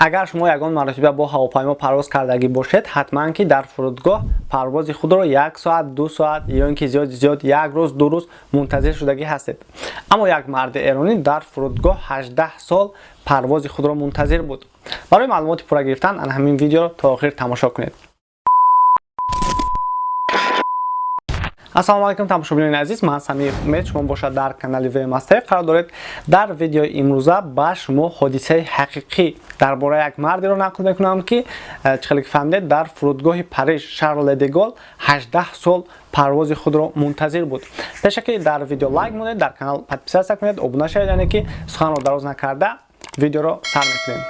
اگر شما یگان مرتبه با هواپیما پرواز کردگی باشید، حتما که در فرودگاه پرواز خود را 1 ساعت 2 ساعت یا اینکه زیاد 1 روز 2 روز منتظر شدگی هستید. اما یک مرد ایرانی در فرودگاه 18 سال پرواز خود را منتظر بود. برای معلومات پورا گرفتن همین ویدیو را تا آخر تماشا کنید. السلام علیکم تماشاچیان عزیز، من سمیع امید شما باشد در کانال وی مستر قرار دارید. در ویدیو امروزه با شما حادثه حقیقی درباره یک مردی را نقل میکنم که چخلک فهمیدید در فرودگاه پاریس شارل دگول 18 سال پرواز خود را منتظر بود. پیش از که در ویدیو لایک مونید، در کانال پادپیسه کنید، ابونه شوید، یعنی که سخن را دراز نکرده ویدیو را سر میکنیم.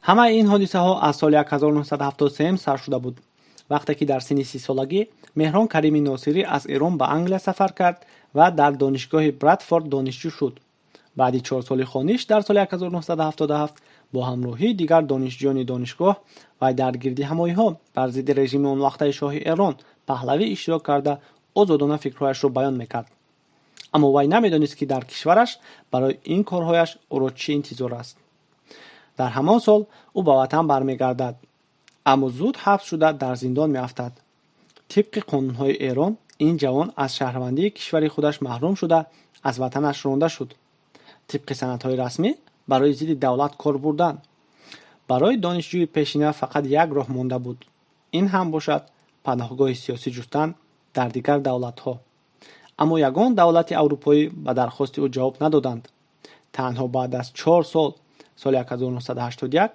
همه این حادثه ها از سال 1973 سر شده بود. وقتی که در سن 30 سالگی مهران کریمی ناصری از ایران به انگلیس سفر کرد و در دانشگاه برادفورد دانشجو شد. بعد 4 سال خوانش در سال 1977 با همراهی دیگر دانشجویان دانشگاه و در گردی همایی‌ها بر ضد رژیم آن وقته شاه ایران پهلوی اشتراک کرده آزادانه فکرهایش را بیان میکرد. اما وی نمیدانست که در کشورش برای این کارهایش او را چه انتظار است. در همان سال او به وطن برمیگردد، اما زود حبس شده در زندان میافتد. طبق قانون‌های ایران این جوان از شهروندی کشور خودش محروم شده از وطنش رانده شد. طبق سندهای رسمی برای ضد دولت کار بردن. برای دانشجوی پیشینه فقط یک راه مانده بود، این هم باشد پناهگاه سیاسی جستن در دیگر دولت‌ها. اما یگان دولت اروپایی به درخواست او جواب ندادند. تنها بعد از 4 سال، سال 1981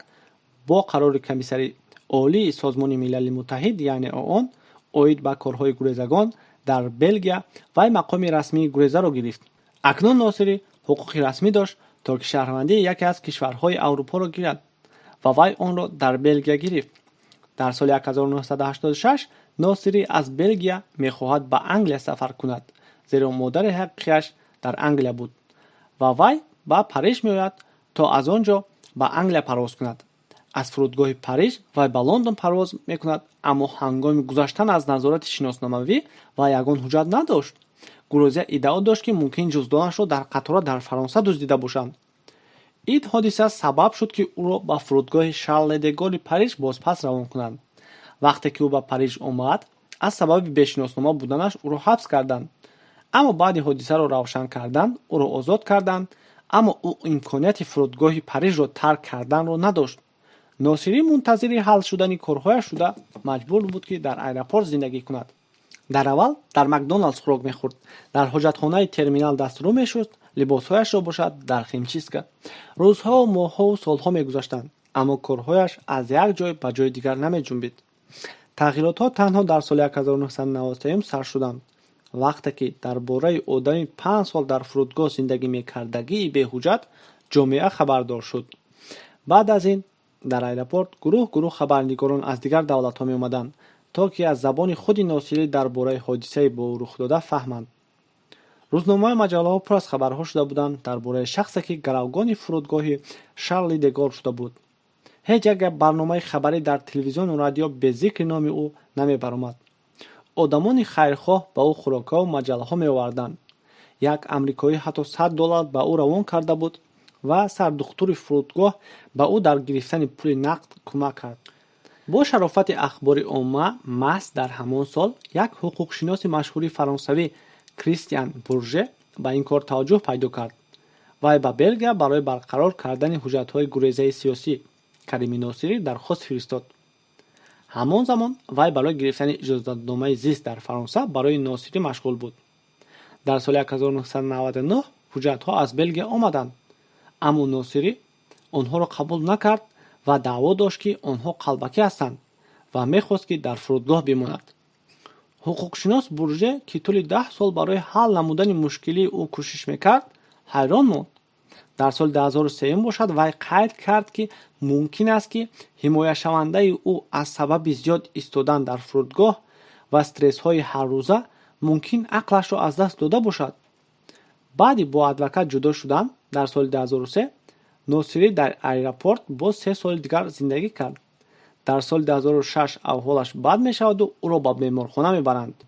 با قرار کمیسری عالی سازمان ملل متحد یعنی آن اوید به کارهای گریزگان در بلژیم و مقام رسمی گریزه را گرفت. اکنون ناصری حقوق رسمی داشت تا که شهروندی یکی از کشورهای اروپا را گیرد و وی آن را در بلژیم گرفت. در سال 1986 ناصری از بلژیم می‌خواهد به انگلیس سفر کند، زیرا مادر حقیقیش در انگلیس بود و وی به پاریس می‌آید تا از آنجا به انگلیس پرواز کند. از فرودگاه پاریس و به لندن پرواز میکند، اما هنگام گذشتن از نظارت شناسنامه‌ای و یگان حجت نداشت. گروزه ادعا داشت که ممکن جزدانش را در قطار در فرانسه دزدیده باشند. این حادثه سبب شد که او را به فرودگاه شارل دگول پاریس بازپس روان کنند. وقتی که او به پاریس آمد، از سبب بی‌شناسنامه بودنش او را حبس کردند. اما بعد حادثه را روشن کردند، او را آزاد کردند، اما او امکانیت فرودگاه پاریس را ترک کردن را نداشت. ناصری منتظر حل شدن کارهایش شده مجبور بود که در ایرپورت زندگی کند. در اول در مکدونالدز خوراک میخورد، در حاجتخانه ترمینال دسترو میشست، لباسهایش را باشد در خیمچیسکه. روزها و ماهها و سالها میگذشتند، اما کارهایش از یک جای به جای دیگر نمیجنبید. تغییرات ها تنها در سال 1990 سر شدند، وقتی که درباره آدمی 5 سال در فرودگاه زندگی میکردگی به حجت جامعه خبردار شد. بعد از این در ایرپورت گروه خبرنگاران از دیگر دولت‌ها می آمدند تا که از زبان خود ناصری درباره حادثه با او رخ داده فهمند. روزنامه‌ها و مجله‌ها پر از خبرها شده بودند درباره شخصی که گروگان فرودگاه شارل دگول شده بود. هیچ یک برنامه خبری در تلویزیون و رادیو به ذکر نام او نمی برآمد. آدمان خیرخواه به او خوراک‌ها و مجله‌ها می آوردند. یک امریکایی حتی $100 به او روان کرده بود و سردختور فرودگاه به او در گرفتن پول نقد کمک کرد. با شرافت اخبار عامه محض در همان سال یک حقوق شناس مشهور فرانسوی کریستیان بورژه به این کار توجه پیدا کرد و به بلژیم برای برقرار کردن حجت‌های گریزه سیاسی کریمی ناصری درخواست فرستاد. همان زمان وی برای گرفتن اجازه‌نامه زیست در فرانسه برای ناصری مشغول بود. در سال 1999 حجت‌ها از بلژیم آمدند، اما ناصری آنها را قبول نکرد و دعوا داشت که آنها قلبکی هستند و میخواست که در فرودگاه بماند. حقوقشناس بورژه که طول 10 سال برای حل نمودن مشکلی او کوشش میکرد حیران ماند. در سال 2003 باشد وی قید کرد که ممکن است که حمایت شونده او از سبب زیاد ایستادن در فرودگاه و استرس های هر روزه ممکن عقلش را از دست داده باشد. بعد با ادوکات جدا شدن در سال 2003 ناصری در ایرپورت با 3 سال دیگر زندگی کرد. در سال 2006 احوالش بد می شود و او را به بیمارخانه می برند.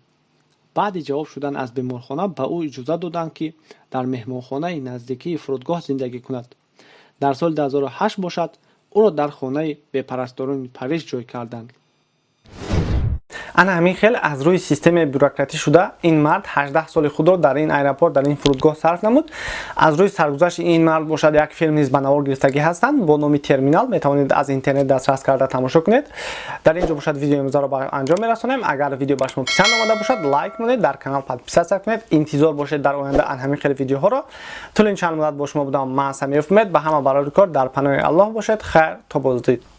بعد جواب شدن از بیمارخانه به او اجازه دادند که در مهمانخانه نزدیکی فرودگاه زندگی کند. در سال 2008 باشد او را در خانه بپرستاران پاریس جای کردند. انا همین خیلی از روی سیستم بوروکراتی شده این مرد 18 سال خود را در این ایرپورت در این فرودگاه صرف نمود. از روی سرگذشت این مرد باشد یک فیلم نیز به نوار گرفتگی هستند با نام ترمینال، می توانید از اینترنت دسترس کرده تماشا کنید. در اینجا باشد ویدیو امروز را به انجام میرسانیم. اگر ویدیو به شما پسند آمده باشد لایک کنید، در کانال پادپیسه کنید، انتظار باشید در آینده ان همین خیلی ویدیوها را. طول این چند مدت با شما بودم. من سمیر احمد. به همه برای کار در پناه الله باشید. خیر تا بازدید.